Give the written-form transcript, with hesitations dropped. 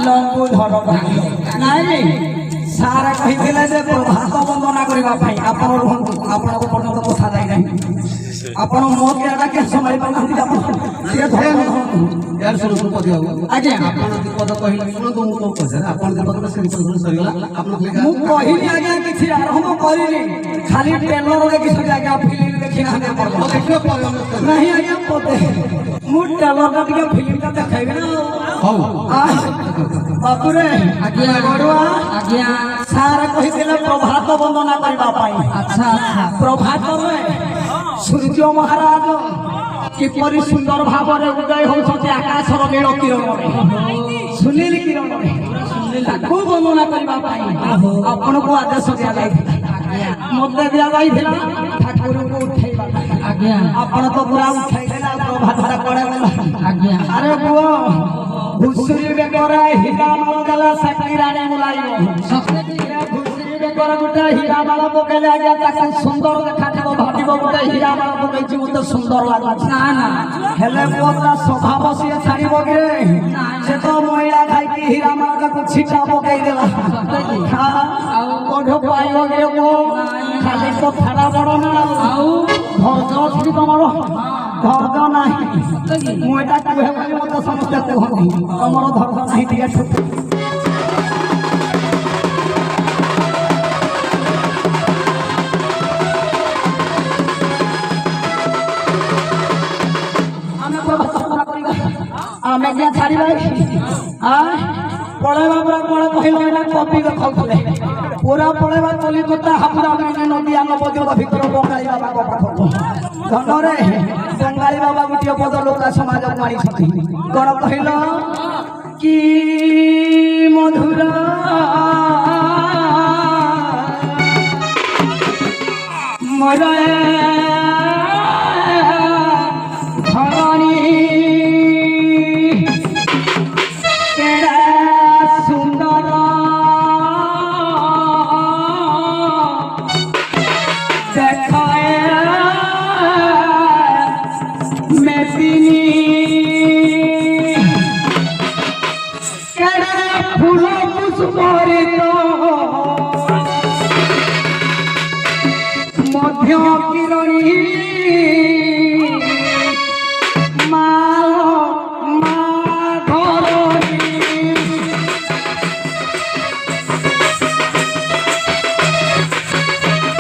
लंबूधर नाई सारा कही प्रभात वंदना करने आप पर्यटन कथा जाए आप मो क्या क्या समय यार सुनो सुनो पद आज्ञा आपण पद कहले सुनो तो मु कहसे आपण पद से सरीगला आपण मु कहिनी आज्ञा किछि आरंभ करिनी खाली टेलर रे किछि आज्ञा फिल्म देखिना हम पड़लो देखियो पर नहीं आज्ञा पते मु टेलर का के फिल्म का देखाइबे ना हौ बापू रे आज्ञा गड़ुआ आज्ञा सारा कहिदेले प्रभात वंदना करबा पाई अच्छा अच्छा प्रभात रे सूर्य महाराज किपरि सुंदर भाव रे उदय होछते आकाशर नील किरण सुनील किरण ताकू वर्णना करबा पाई आपन को आदेश दिया जाइथिला मते दिया जाइथिला ठाकुर को उठैबा आज्ञा आपन तो पूरा उठाई देला प्रभात पड़े गेला आज्ञा अरे बुओ घुसरी रे करे हीरा माल गला सकली रानी मुलाइबो सत्य कर गोटे हीरा माल पकेले आज्ञा ताकू सुंदर देखाथिबो भाबिबो गोटे हीरा माल पकेछि मते सुंदर लागछ ना ना हेले पोता स्वभाव से छाड़िबो रे से तो महिला खाइ कि हीरा माल का छिटा पकई देला हां आ कोठो पाइबो रे वो खाली तो थारा बड़ ना आउ धरज छी तमरो धरज नाही मु एटा कहे बोली मते समस्या कहनी तमरो धरज नाही दिया छुट मैं क्या छाड़ी भाई पढ़ेवा पूरा पढ़े कहले ना कॉपी देखाउले पूरा पढ़ेवा कलिकता हमरा मैंने नदिया नवद्वीप भीतर बंगाली बाबा को पाठो धन रे बंगाली बाबा गुटिया पद लोका समाज मारी छथि कोन कहलो कि मधुरा मरे मध्य किरणी